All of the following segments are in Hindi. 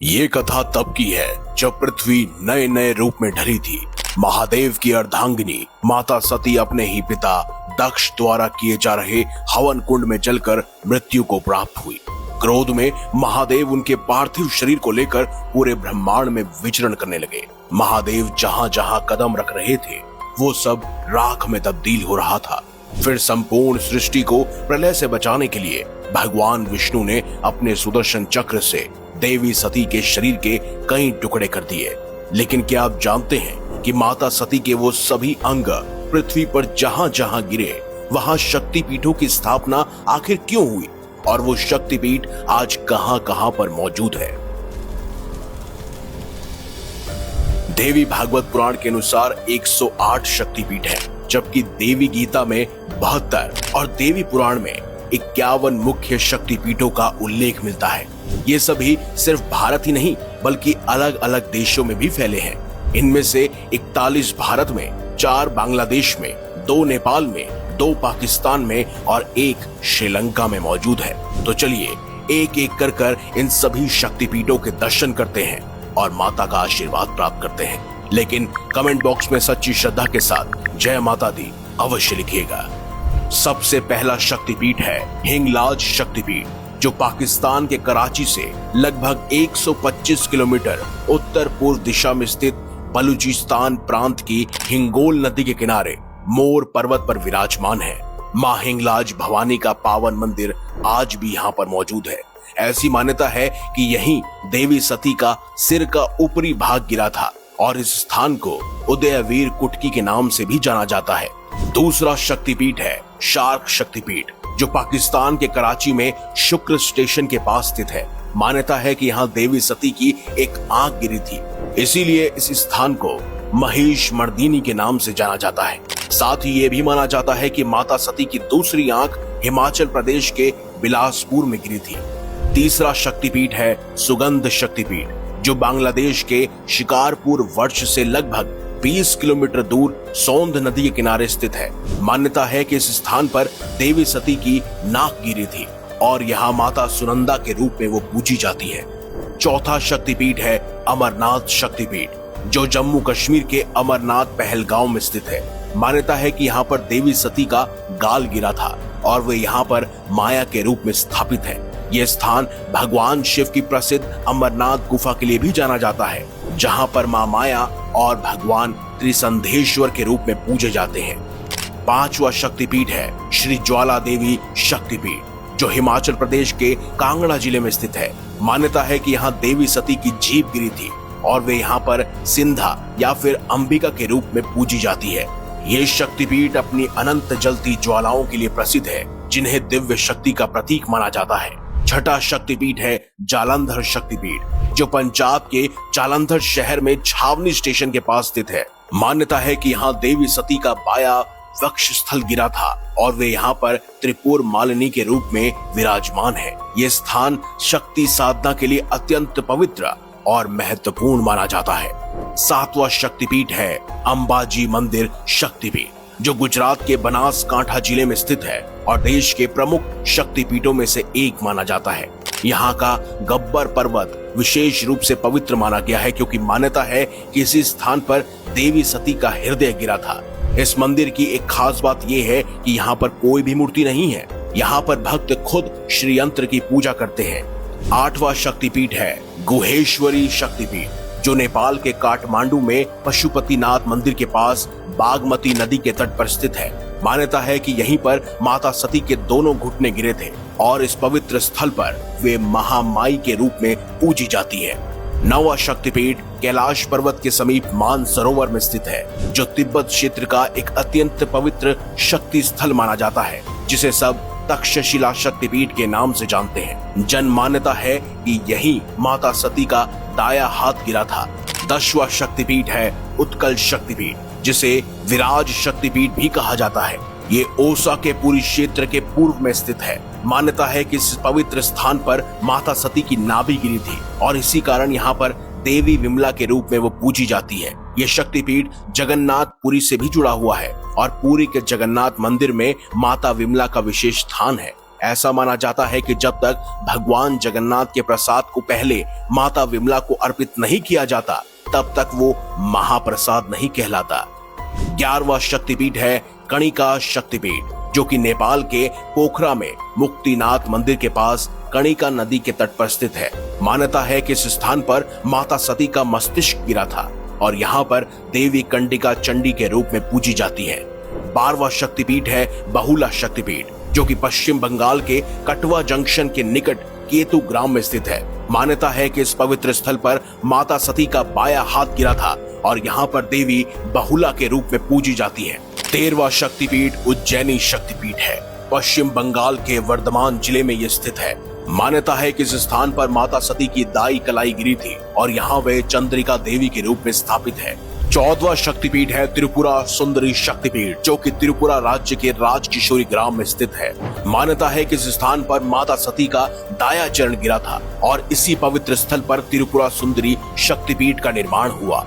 ये कथा तब की है जब पृथ्वी नए नए रूप में ढली थी। महादेव की अर्धांगिनी माता सती अपने ही पिता दक्ष द्वारा किए जा रहे हवन कुंड में जलकर मृत्यु को प्राप्त हुई। क्रोध में महादेव उनके पार्थिव शरीर को लेकर पूरे ब्रह्मांड में विचरण करने लगे। महादेव जहां जहां कदम रख रहे थे वो सब राख में तब्दील हो रहा था। फिर संपूर्ण सृष्टि को प्रलय से बचाने के लिए भगवान विष्णु ने अपने सुदर्शन चक्र से देवी सती के शरीर के कई टुकड़े कर दिए। लेकिन क्या आप जानते हैं कि माता सती के वो सभी अंग पृथ्वी पर जहां जहां गिरे वहां शक्तिपीठों की स्थापना आखिर क्यों हुई और वो शक्तिपीठ आज कहां कहां पर मौजूद है? देवी भागवत पुराण के अनुसार 108 शक्तिपीठ है, जबकि देवी गीता में 72 और देवी पुराण में 51 मुख्य शक्तिपीठों का उल्लेख मिलता है। ये सभी सिर्फ भारत ही नहीं बल्कि अलग अलग देशों में भी फैले हैं। इनमें से 41 भारत में, 4 बांग्लादेश में, 2 नेपाल में, 2 पाकिस्तान में और 1 श्रीलंका में मौजूद है। तो चलिए एक एक कर इन सभी शक्तिपीठों के दर्शन करते हैं और माता का आशीर्वाद प्राप्त करते हैं। लेकिन कमेंट बॉक्स में सच्ची श्रद्धा के साथ जय माता दी अवश्य लिखिएगा। सबसे पहला शक्तिपीठ है हिंगलाज शक्तिपीठ, जो पाकिस्तान के कराची से लगभग 125 किलोमीटर उत्तर पूर्व दिशा में स्थित बलूचिस्तान प्रांत की हिंगोल नदी के किनारे मोर पर्वत पर विराजमान है। मां हिंगलाज भवानी का पावन मंदिर आज भी यहाँ पर मौजूद है। ऐसी मान्यता है कि यहीं देवी सती का सिर का ऊपरी भाग गिरा था और इस स्थान को उदयवीर कुटकी के नाम से भी जाना जाता है। दूसरा शक्तिपीठ है शार्क शक्तिपीठ, जो पाकिस्तान के कराची में शुक्र स्टेशन के पास स्थित है। मान्यता है कि यहाँ देवी सती की एक आंख गिरी थी, इसीलिए इस स्थान को महिष मर्दिनी के नाम से जाना जाता है। साथ ही ये भी माना जाता है कि माता सती की दूसरी आंख हिमाचल प्रदेश के बिलासपुर में गिरी थी। तीसरा शक्तिपीठ है सुगंध शक्तिपीठ, जो बांग्लादेश के शिकारपुर वर्ष से लगभग 20 किलोमीटर दूर सोंध नदी के किनारे स्थित है। मान्यता है कि इस स्थान पर देवी सती की नाक गिरी थी और यहाँ माता सुनंदा के रूप में वो पूजी जाती है। चौथा शक्तिपीठ है अमरनाथ शक्तिपीठ, जो जम्मू कश्मीर के अमरनाथ पहलगांव में स्थित है। मान्यता है कि यहाँ पर देवी सती का गाल गिरा था और वे यहाँ पर माया के रूप में स्थापित है। यह स्थान भगवान शिव की प्रसिद्ध अमरनाथ गुफा के लिए भी जाना जाता है, जहां पर मां माया और भगवान त्रिसंधेश्वर के रूप में पूजे जाते हैं। पांचवा शक्तिपीठ है श्री ज्वाला देवी शक्तिपीठ, जो हिमाचल प्रदेश के कांगड़ा जिले में स्थित है। मान्यता है कि यहाँ देवी सती की जीभ गिरी थी और वे यहाँ पर सिंधा या फिर अंबिका के रूप में पूजी जाती है। ये शक्तिपीठ अपनी अनंत जलती ज्वालाओं के लिए प्रसिद्ध है, जिन्हें दिव्य शक्ति का प्रतीक माना जाता है। छठा शक्तिपीठ है जालंधर शक्तिपीठ, जो पंजाब के जालंधर शहर में छावनी स्टेशन के पास स्थित है। मान्यता है कि यहाँ देवी सती का बाया वक्ष स्थल गिरा था और वे यहाँ पर त्रिपुर मालिनी के रूप में विराजमान है। ये स्थान शक्ति साधना के लिए अत्यंत पवित्र और महत्वपूर्ण माना जाता है। सातवां शक्तिपीठ है अंबाजी मंदिर शक्तिपीठ, जो गुजरात के बनासकांठा जिले में स्थित है और देश के प्रमुख शक्तिपीठों में से एक माना जाता है। यहाँ का गब्बर पर्वत विशेष रूप से पवित्र माना गया है, क्योंकि मान्यता है कि इसी स्थान पर देवी सती का हृदय गिरा था। इस मंदिर की एक खास बात यह है कि यहाँ पर कोई भी मूर्ति नहीं है। यहाँ पर भक्त खुद श्री यंत्र की पूजा करते हैं। आठवां शक्तिपीठ है गुहेश्वरी शक्तिपीठ, जो नेपाल के काठमांडू में पशुपतिनाथ मंदिर के पास बागमती नदी के तट पर स्थित है। मान्यता है कि यहीं पर माता सती के दोनों घुटने गिरे थे और इस पवित्र स्थल पर वे महामाई के रूप में पूजी जाती है। नौवां शक्तिपीठ कैलाश पर्वत के समीप मानसरोवर में स्थित है, जो तिब्बत क्षेत्र का एक अत्यंत पवित्र शक्ति स्थल माना जाता है, जिसे सब तक्षशिला शक्तिपीठ के नाम से जानते हैं। जन मान्यता है कि यही माता सती का दाया हाथ गिरा था। 10वां शक्तिपीठ है उत्कल शक्तिपीठ, जिसे विराज शक्तिपीठ भी कहा जाता है। ये ओसा के पूरी क्षेत्र के पूर्व में स्थित है। मान्यता है कि इस पवित्र स्थान पर माता सती की नाभि गिरी थी और इसी कारण यहाँ पर देवी विमला के रूप में वो पूजी जाती है। ये शक्तिपीठ जगन्नाथ पुरी से भी जुड़ा हुआ है और पुरी के जगन्नाथ मंदिर में माता विमला का विशेष स्थान है। ऐसा माना जाता है कि जब तक भगवान जगन्नाथ के प्रसाद को पहले माता विमला को अर्पित नहीं किया जाता तब तक वो महाप्रसाद नहीं कहलाता। 11वां शक्तिपीठ है कणिका शक्तिपीठ, जो कि नेपाल के पोखरा में मुक्तिनाथ मंदिर के पास कणिका नदी के तट पर स्थित है। मान्यता है कि इस स्थान पर माता सती का मस्तिष्क गिरा था और यहाँ पर देवी कंडिका चंडी के रूप में पूजी जाती है। 12वां शक्तिपीठ है बहुला शक्तिपीठ, जो कि पश्चिम बंगाल के कटवा जंक्शन के निकट केतु ग्राम में स्थित है। मान्यता है कि इस पवित्र स्थल पर माता सती का बायां हाथ गिरा था और यहाँ पर देवी बहुला के रूप में पूजी जाती है। 13वां शक्तिपीठ उज्जैनी शक्तिपीठ है, पश्चिम बंगाल के वर्धमान जिले में यह स्थित है। मान्यता है कि इस स्थान पर माता सती की दाई कलाई गिरी थी और यहाँ वे चंद्रिका देवी के रूप में स्थापित है। 14वां शक्तिपीठ है त्रिपुरा सुंदरी शक्तिपीठ, जो कि त्रिपुरा राज्य के राजकिशोरी ग्राम में स्थित है। मान्यता है कि इस स्थान पर माता सती का दाया चरण गिरा था और इसी पवित्र स्थल पर त्रिपुरा सुंदरी शक्तिपीठ का निर्माण हुआ।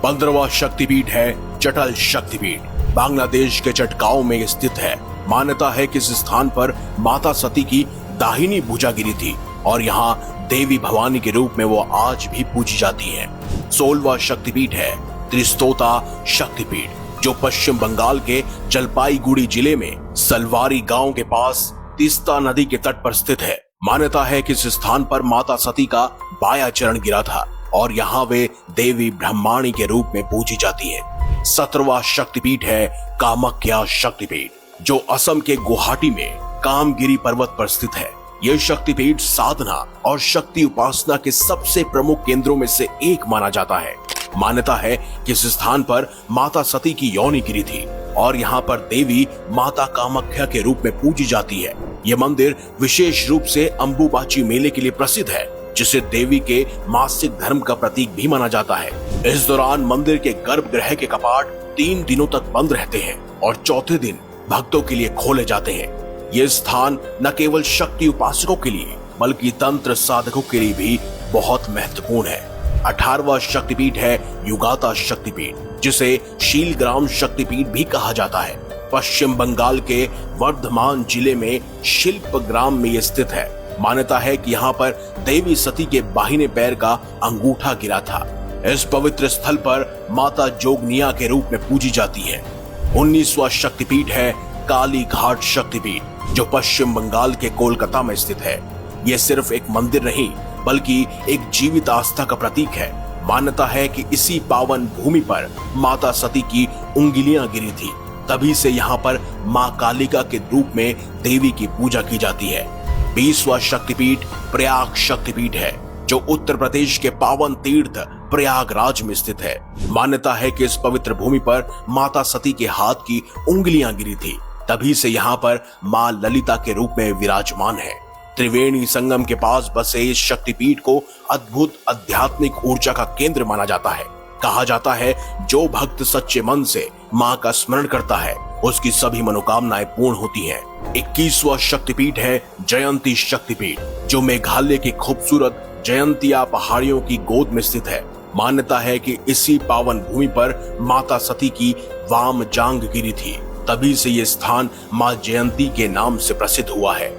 15वां शक्तिपीठ है चटल शक्तिपीठ, बांग्लादेश के चटगांव में स्थित है। मान्यता है कि इस स्थान पर माता सती की दाहिनी भुजा गिरी थी और यहाँ देवी भवानी के रूप में वो आज भी पूजी जाती है। 16वां शक्तिपीठ है त्रिस्तोता शक्तिपीठ, जो पश्चिम बंगाल के जलपाईगुड़ी जिले में सलवारी गांव के पास तीस्ता नदी के तट पर स्थित है। मान्यता है कि इस स्थान पर माता सती का बायां चरण गिरा था और यहाँ वे देवी ब्रह्माणी के रूप में पूजी जाती है। 17वां शक्तिपीठ है कामाख्या शक्तिपीठ, जो असम के गुवाहाटी में कामगिरी पर्वत पर स्थित है। यह शक्तिपीठ साधना और शक्ति उपासना के सबसे प्रमुख केंद्रों में से एक माना जाता है। मान्यता है कि इस स्थान पर माता सती की योनि गिरी थी और यहाँ पर देवी माता कामाख्या के रूप में पूजी जाती है। यह मंदिर विशेष रूप से अंबुबाची मेले के लिए प्रसिद्ध है, जिसे देवी के मासिक धर्म का प्रतीक भी माना जाता है। इस दौरान मंदिर के गर्भगृह के कपाट 3 दिनों तक बंद रहते हैं और चौथे दिन भक्तों के लिए खोले जाते हैं। ये स्थान न केवल शक्ति उपासकों के लिए बल्कि तंत्र साधकों के लिए भी बहुत महत्वपूर्ण है। 18वां शक्तिपीठ है युगाता शक्तिपीठ, जिसे शीलग्राम शक्तिपीठ भी कहा जाता है। पश्चिम बंगाल के वर्धमान जिले में शिल्प ग्राम में यह स्थित है। मान्यता है कि यहाँ पर देवी सती के बाहिने पैर का अंगूठा गिरा था। इस पवित्र स्थल पर माता जोगनिया के रूप में पूजी जाती है। 19वां शक्तिपीठ है काली घाट शक्तिपीठ, जो पश्चिम बंगाल के कोलकाता में स्थित है। यह सिर्फ एक मंदिर नहीं बल्कि एक जीवित आस्था का प्रतीक है। मान्यता है कि इसी पावन भूमि पर माता सती की उंगलियां गिरी थी, तभी से यहाँ पर मां कालिका के रूप में देवी की पूजा की जाती है। 20वां शक्तिपीठ प्रयाग शक्तिपीठ है, जो उत्तर प्रदेश के पावन तीर्थ प्रयागराज में स्थित है। मान्यता है कि इस पवित्र भूमि पर माता सती के हाथ की उंगलियां गिरी थी, तभी से यहाँ पर मां ललिता के रूप में विराजमान है। त्रिवेणी संगम के पास बसे इस शक्तिपीठ को अद्भुत आध्यात्मिक ऊर्जा का केंद्र माना जाता है। कहा जाता है जो भक्त सच्चे मन से मां का स्मरण करता है उसकी सभी मनोकामनाएं पूर्ण होती हैं। 21वां शक्तिपीठ है जयंती शक्तिपीठ, जो मेघालय की खूबसूरत जयंतिया पहाड़ियों की गोद में स्थित है। मान्यता है कि इसी पावन भूमि पर माता सती की वाम जांग गिरी थी, तभी से ये स्थान मां जयंती के नाम से प्रसिद्ध हुआ है।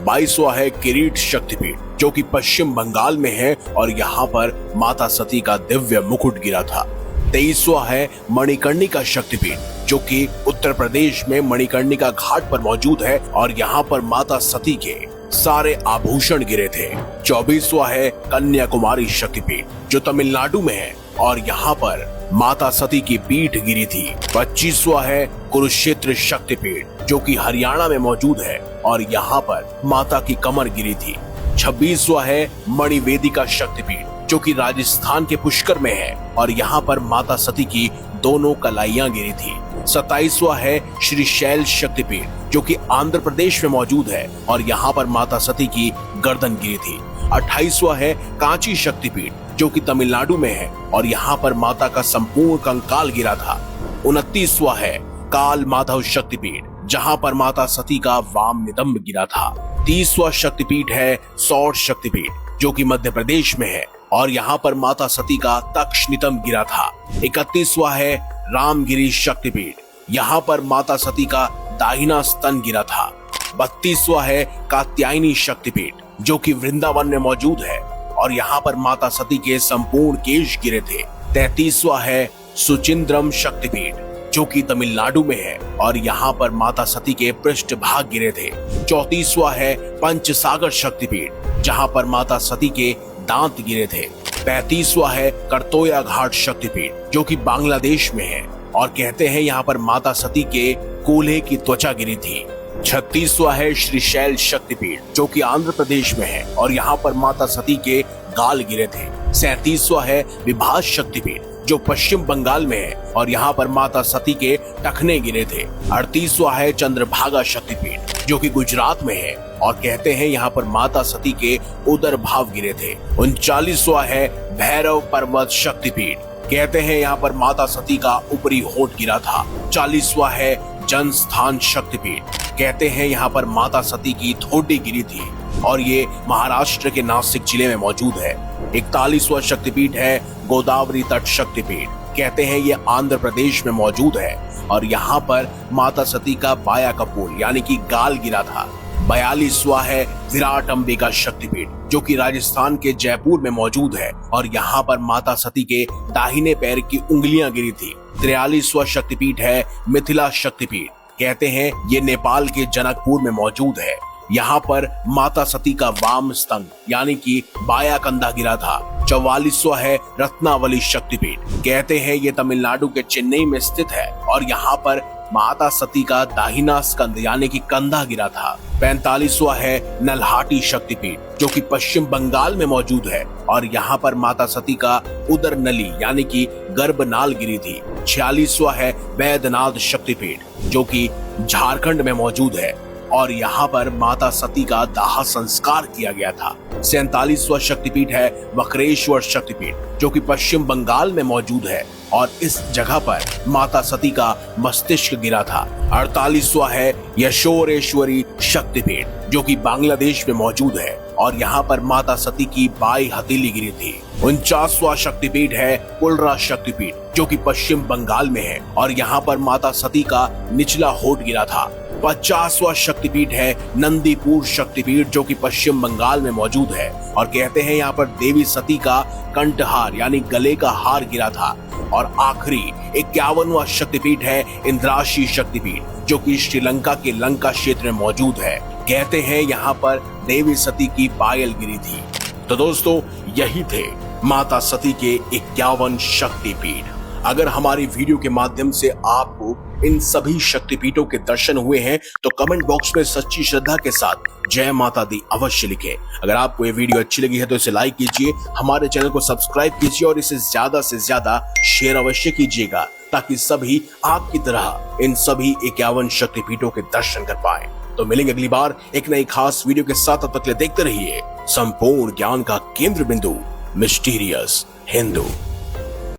22वां है किरीट शक्तिपीठ, जो कि पश्चिम बंगाल में है और यहाँ पर माता सती का दिव्य मुकुट गिरा था। 23वां है मणिकर्णिका शक्तिपीठ, जो कि उत्तर प्रदेश में मणिकर्णिका घाट पर मौजूद है और यहाँ पर माता सती के सारे आभूषण गिरे थे। 24वां है कन्याकुमारी शक्तिपीठ, जो तमिलनाडु में है और यहाँ पर माता सती की पीठ गिरी थी। 25वां है कुरुक्षेत्र शक्तिपीठ, जो कि हरियाणा में मौजूद है और यहाँ पर माता की कमर गिरी थी। 26वां है मणिवेदिका शक्तिपीठ, जो कि राजस्थान के पुष्कर में है और यहाँ पर माता सती की दोनों कलाइयां गिरी थी। 27वां है श्री शैल शक्तिपीठ, जो कि आंध्र प्रदेश में मौजूद है और यहाँ पर माता सती की गर्दन गिरी थी। 28वां है कांची शक्तिपीठ, जो कि तमिलनाडु में है और यहाँ पर माता का संपूर्ण कंकाल गिरा था। 29वां है काल माधव शक्तिपीठ, जहाँ पर माता सती का वाम नितंब गिरा था। 30वां शक्तिपीठ है सौर शक्तिपीठ, जो कि मध्य प्रदेश में है और यहाँ पर माता सती का तक्ष नितंब गिरा था। 31वां है रामगिरी शक्तिपीठ, यहाँ पर माता सती का दाहिना स्तन गिरा था। 32वां है कात्यायनी शक्तिपीठ जो कि वृंदावन में मौजूद है और यहाँ पर माता सती के संपूर्ण केश गिरे थे। 33वां है सुचिंद्रम शक्तिपीठ जो कि तमिलनाडु में है और यहाँ पर माता सती के पृष्ठ भाग गिरे थे। 34वां है पंचसागर शक्तिपीठ जहाँ पर माता सती के दांत गिरे थे। 35वां है करतोया घाट शक्तिपीठ जो कि बांग्लादेश में है और कहते हैं यहाँ पर माता सती के कूल्हे की त्वचा गिरी थी। 36वां है श्रीशैल शक्तिपीठ जो कि आंध्र प्रदेश में है और यहाँ पर माता सती के गाल गिरे थे। 37वां है विभास शक्तिपीठ जो पश्चिम बंगाल में है और यहाँ पर माता सती के टखने गिरे थे। 38वां है चंद्रभागा शक्तिपीठ जो कि गुजरात में है और कहते हैं यहाँ पर माता सती के उदर भाव गिरे थे। 39वां है भैरव पर्वत शक्तिपीठ, कहते हैं यहाँ पर माता सती का ऊपरी होंठ गिरा था। 40वां है जनस्थान शक्तिपीठ, कहते हैं यहाँ पर माता सती की ठोडी गिरी थी और ये महाराष्ट्र के नासिक जिले में मौजूद है। 41वां शक्तिपीठ है गोदावरी तट शक्तिपीठ, कहते हैं ये आंध्र प्रदेश में मौजूद है और यहाँ पर माता सती का बाया कपूर यानी कि गाल गिरा था। 42वां है विराट अंबिका शक्तिपीठ जो कि राजस्थान के जयपुर में मौजूद है और यहाँ पर माता सती के दाहिने पैर की उंगलियां गिरी थी। 43वां शक्तिपीठ है मिथिला शक्तिपीठ, कहते हैं ये नेपाल के जनकपुर में मौजूद है। यहाँ पर माता सती का वाम स्तंभ यानी कि बाया कंधा गिरा था। 44वां है रत्नावली शक्तिपीठ, कहते हैं ये तमिलनाडु के चेन्नई में स्थित है और यहाँ पर माता सती का दाहिना स्कंध यानी कि कंधा गिरा था। 45वां है नल्हाटी शक्तिपीठ जो कि पश्चिम बंगाल में मौजूद है और यहाँ पर माता सती का उदर नली यानी कि गर्भनाल गिरी थी। 46वां है वैद्यनाथ शक्तिपीठ जो कि झारखंड में मौजूद है और यहाँ पर माता सती का दाह संस्कार किया गया था। 47वां शक्तिपीठ है वक्रेश्वर शक्तिपीठ जो कि पश्चिम बंगाल में मौजूद है और इस जगह पर माता सती का मस्तिष्क गिरा था। 48वां है यशोरेश्वरी शक्तिपीठ जो कि बांग्लादेश में मौजूद है और यहाँ पर माता सती की बाई हथेली गिरी थी। 49वां शक्तिपीठ है पुलरा शक्तिपीठ जो कि पश्चिम बंगाल में है और यहाँ पर माता सती का निचला होंठ गिरा था। 50वां शक्तिपीठ है नंदीपुर शक्तिपीठ जो कि पश्चिम बंगाल में मौजूद है और कहते हैं यहाँ पर देवी सती का कंठहार यानी गले का हार गिरा था। और आखिरी 51वां शक्तिपीठ है इंद्राशी शक्तिपीठ जो कि श्रीलंका के लंका क्षेत्र में मौजूद है, कहते हैं यहाँ पर देवी सती की पायल गिरी थी। तो दोस्तों यही थे माता सती के 51 शक्तिपीठ। अगर हमारी वीडियो के माध्यम से आपको इन सभी शक्तिपीठों के दर्शन हुए हैं तो कमेंट बॉक्स में सच्ची श्रद्धा के साथ जय माता दी अवश्य लिखें। अगर आपको ये वीडियो अच्छी लगी है तो इसे लाइक कीजिए, हमारे चैनल को सब्सक्राइब कीजिए और इसे ज्यादा से ज्यादा शेयर अवश्य कीजिएगा ताकि सभी आपकी तरह इन सभी 51 शक्तिपीठों के दर्शन कर पाए। तो मिलेंगे अगली बार एक नई खास वीडियो के साथ, तब तक देखते रहिए संपूर्ण ज्ञान का केंद्र बिंदु मिस्टीरियस हिंदू।